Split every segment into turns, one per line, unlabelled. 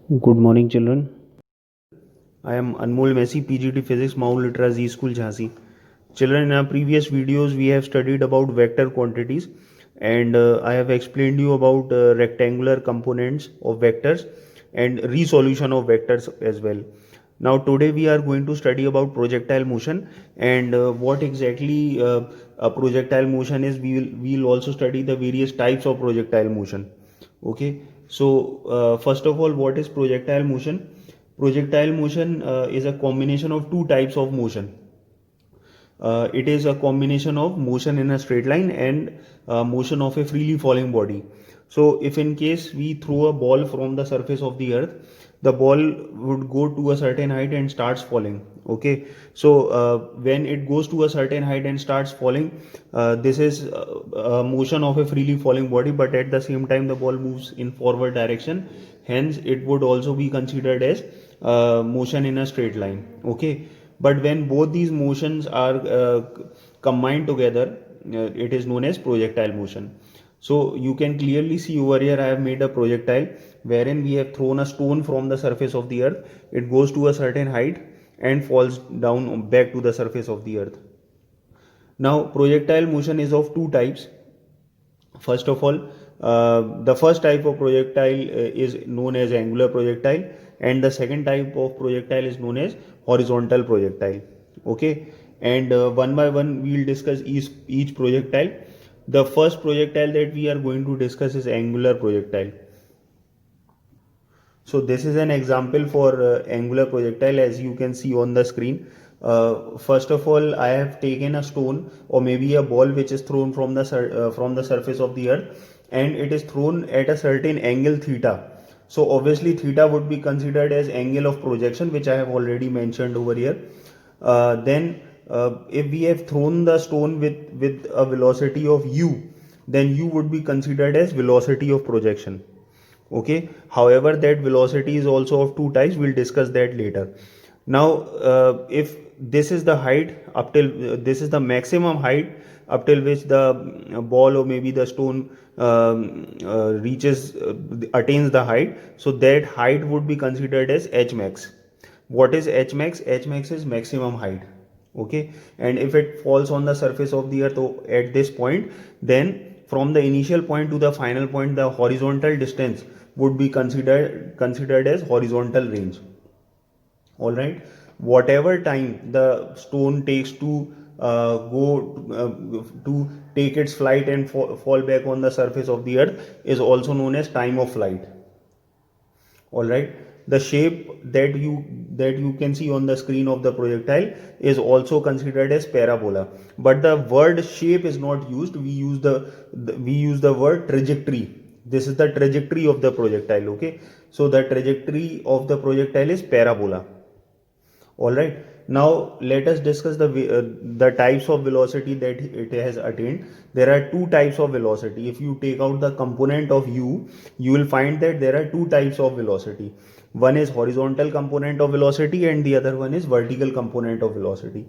Good morning, children. I am Anmol Messi, PGT Physics, Mount Litra Z School, Jhansi. Children, in our previous videos, we have studied about vector quantities, and I have explained you about rectangular components of vectors and resolution of vectors as well. Now, today we are going to study about projectile motion and what exactly a projectile motion is. We will also study the various types of projectile motion. Okay, so first of all, what is projectile motion? Projectile motion is a combination of two types of motion. It is a combination of motion in a straight line and motion of a freely falling body. So if in case we throw a ball from the surface of the earth, the ball would go to a certain height and starts falling. Okay, so when it goes to a certain height and starts falling, this is motion of a freely falling body, but at the same time the ball moves in forward direction. Hence it would also be considered as motion in a straight line. Okay, but when both these motions are combined together, it is known as projectile motion. So you can clearly see over here I have made a projectile wherein we have thrown a stone from the surface of the earth. It goes to a certain height and falls down back to the surface of the earth. Now projectile motion is of two types. First of all, the first type of projectile is known as angular projectile, and the second type of projectile is known as horizontal projectile. Okay, and one by one we will discuss each projectile. The first projectile that we are going to discuss is angular projectile. So this is an example for angular projectile, as you can see on the screen. First of all, I have taken a stone or maybe a ball which is thrown from the surface of the earth, and it is thrown at a certain angle theta. So obviously theta would be considered as angle of projection, which I have already mentioned over here. Then if we have thrown the stone with a velocity of u, then u would be considered as velocity of projection. Okay, however that velocity is also of two types. We'll discuss that later. Now if this is the height up till this is the maximum height up till which the ball or maybe the stone reaches attains the height, so that height would be considered as h max. What is h max? H max is maximum height. Okay, and if it falls on the surface of the earth at this point, then from the initial point to the final point, the horizontal distance would be considered as horizontal range. All right, whatever time the stone takes to to take its flight and fall back on the surface of the earth is also known as time of flight. All right, the shape that you can see on the screen of the projectile is also considered as parabola, but the word shape is not used. We use the word trajectory. This is the trajectory of the projectile. Okay, so the trajectory of the projectile is parabola. All right, now let us discuss the types of velocity that it has attained. There are two types of velocity. If you take out the component of u, you will find that there are two types of velocity. One is horizontal component of velocity and the other one is vertical component of velocity.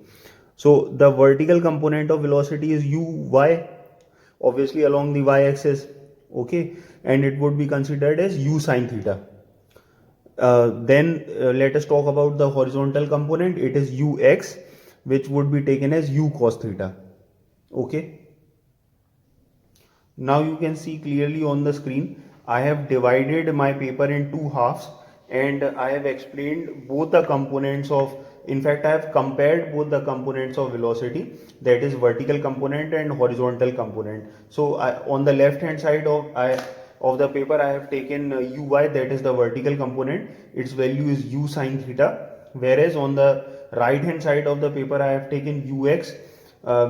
So the vertical component of velocity is uy, obviously along the y axis. Okay, and it would be considered as u sine theta. Then let us talk about the horizontal component. It is ux, which would be taken as u cos theta. Okay. Now you can see clearly on the screen, I have divided my paper in two halves and I have explained both the components of, in fact, I have compared both the components of velocity, that is vertical component and horizontal component. So on the left hand side of the paper, I have taken uy, that is the vertical component. Its value is u sine theta. Whereas on the right hand side of the paper, I have taken ux,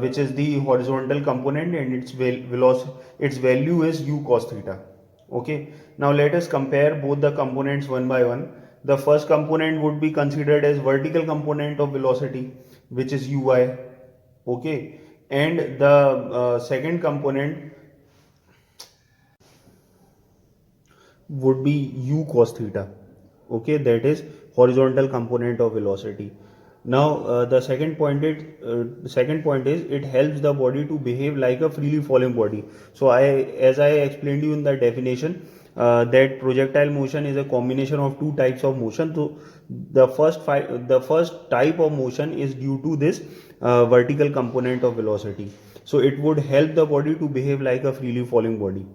which is the horizontal component, and its value is u cos theta. Okay, now let us compare both the components one by one. The first component would be considered as vertical component of velocity, which is uy. Okay, and the second component would be u cos theta. Okay, that is horizontal component of velocity. Now the second point is it helps the body to behave like a freely falling body. So I, as I explained you in the definition, that projectile motion is a combination of two types of motion. So the first type of motion is due to this vertical component of velocity. So it would help the body to behave like a freely falling body.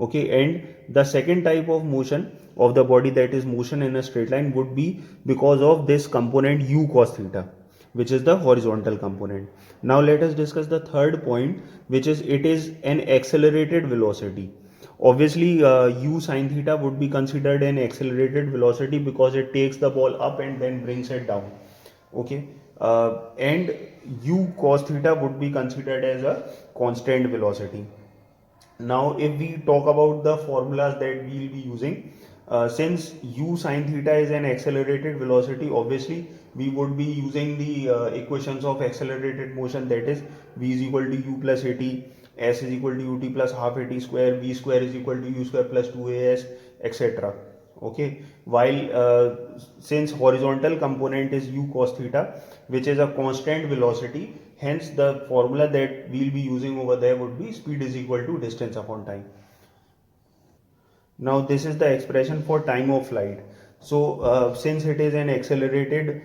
Okay, and the second type of motion of the body, that is motion in a straight line, would be because of this component u cos theta, which is the horizontal component. Now let us discuss the third point, which is it is an accelerated velocity. Obviously u sin theta would be considered an accelerated velocity because it takes the ball up and then brings it down. Okay, and u cos theta would be considered as a constant velocity. Now if we talk about the formulas that we will be using, since u sin theta is an accelerated velocity, obviously we would be using the equations of accelerated motion, that is v is equal to u plus at, s is equal to ut plus half at square, v square is equal to u square plus 2as, etc. Okay, while since horizontal component is u cos theta, which is a constant velocity, hence the formula that we'll be using over there would be speed is equal to distance upon time. Now this is the expression for time of flight. So since it is an accelerated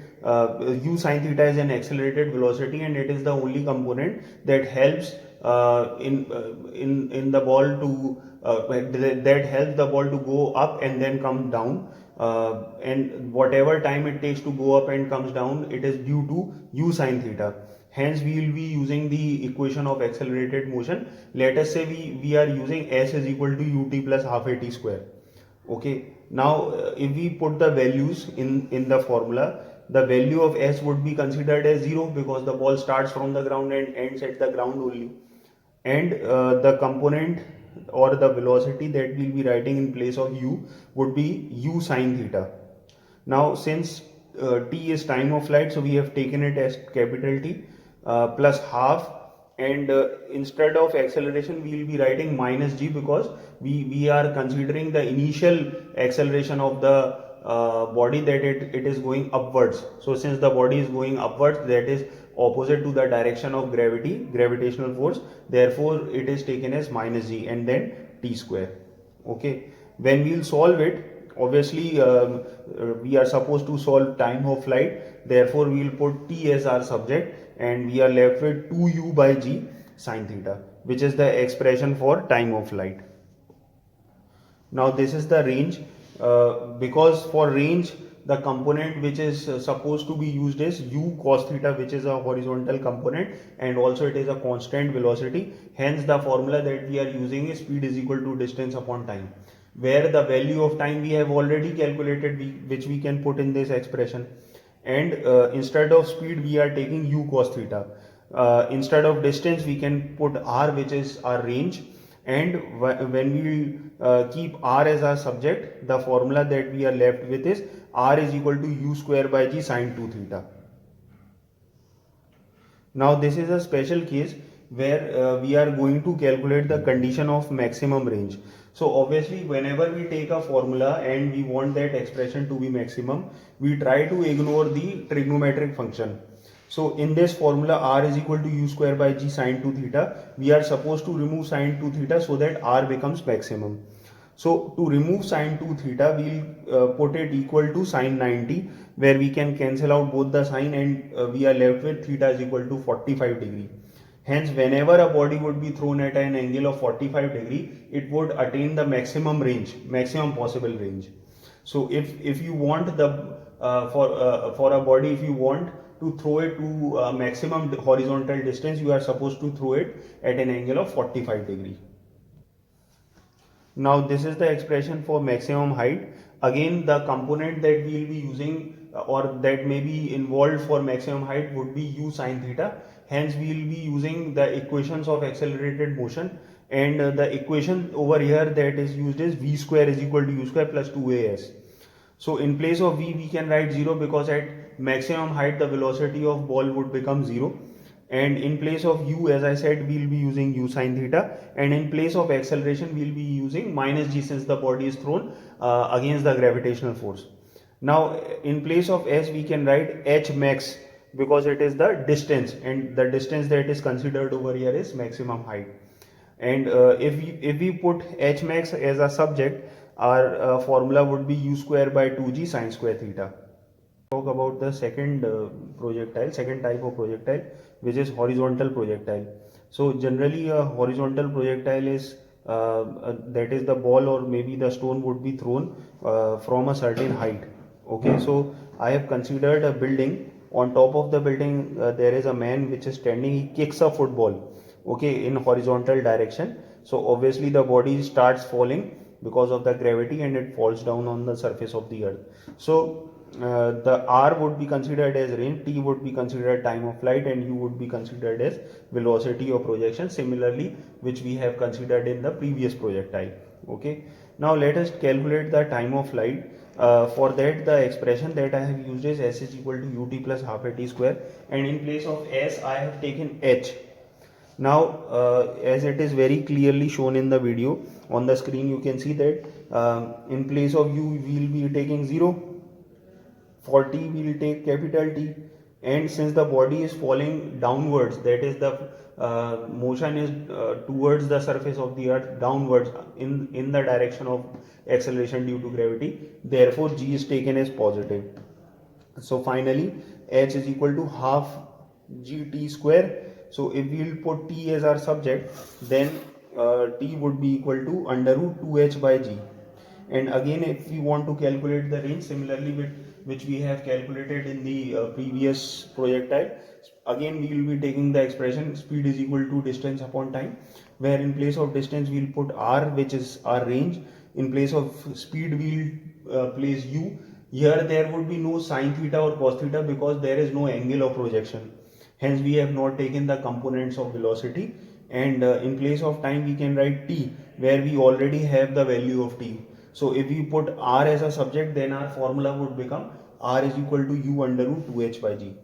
u sin theta is an accelerated velocity, and it is the only component that helps in the ball to that helps the ball to go up and then come down, and whatever time it takes to go up and comes down, it is due to u sin theta. Hence we will be using the equation of accelerated motion. Let us say we are using s is equal to ut plus half at square. Okay, now if we put the values in the formula, the value of s would be considered as 0 because the ball starts from the ground and ends at the ground only, and the component or the velocity that we'll be writing in place of u would be u sin theta. Now since t is time of flight, so we have taken it as capital T plus half, and instead of acceleration we will be writing minus g because we are considering the initial acceleration of the body, that it is going upwards. So since the body is going upwards, that is opposite to the direction of gravitational force, therefore it is taken as minus g and then t square. Okay, when we will solve it, obviously we are supposed to solve time of flight, therefore we will put t as our subject and we are left with 2u by g sin theta, which is the expression for time of flight. Now this is the range, because for range the component which is supposed to be used is u cos theta, which is a horizontal component, and also it is a constant velocity. Hence the formula that we are using is speed is equal to distance upon time, where the value of time we have already calculated, which we can put in this expression. And instead of speed we are taking u cos theta. Instead of distance we can put r, which is our range, and when we keep r as our subject, the formula that we are left with is r is equal to u square by g sin 2 theta. Now this is a special case where we are going to calculate the condition of maximum range. So obviously whenever we take a formula and we want that expression to be maximum, we try to ignore the trigonometric function. So in this formula r is equal to u square by g sin 2 theta, we are supposed to remove sin 2 theta so that r becomes maximum. So to remove sin 2 theta, we'll put it equal to sin 90, where we can cancel out both the sign, and we are left with theta is equal to 45 degree. Hence whenever a body would be thrown at an angle of 45 degree, it would attain the maximum range, maximum possible range. So if you want the for a body, if you want to throw it to maximum horizontal distance, you are supposed to throw it at an angle of 45 degree. Now this is the expression for maximum height. Again, the component that we will be using or that may be involved for maximum height would be u sin theta. Hence we will be using the equations of accelerated motion, and the equation over here that is used is v square is equal to u square plus 2as. So in place of v we can write 0 because at maximum height the velocity of ball would become 0, and in place of u, as I said, we will be using u sin theta, and in place of acceleration we will be using minus g since the body is thrown against the gravitational force. Now in place of s we can write h max because it is the distance, and the distance that is considered over here is maximum height. And if we put h max as a subject, our formula would be u square by 2g sine square theta. Talk about the second second type of projectile, which is horizontal projectile. So generally a horizontal projectile is that is the ball or maybe the stone would be thrown from a certain height. Okay, so I have considered a building. On top of the building there is a man which is standing. He kicks a football, okay, in horizontal direction. So obviously the body starts falling because of the gravity, and it falls down on the surface of the earth. So the r would be considered as range, t would be considered time of flight, and u would be considered as velocity of projection, similarly which we have considered in the previous projectile. Okay, now let us calculate the time of flight. For that, the expression that I have used is s is equal to ut plus half a t square, and in place of s I have taken h. Now as it is very clearly shown in the video on the screen, you can see that in place of u we will be taking 0. For t we will take capital T, and since the body is falling downwards, that is the motion is towards the surface of the earth, downwards in the direction of acceleration due to gravity, therefore g is taken as positive. So finally h is equal to half gt square. So if we will put t as our subject, then t would be equal to under root 2h by g. And again, if we want to calculate the range similarly with which we have calculated in the previous projectile, again we will be taking the expression speed is equal to distance upon time, where in place of distance we will put r, which is our range. In place of speed we will place u. Here there would be no sine theta or cos theta because there is no angle of projection, hence we have not taken the components of velocity. And in place of time we can write t, where we already have the value of t. So if we put r as a subject, then our formula would become r is equal to u under root 2h by g.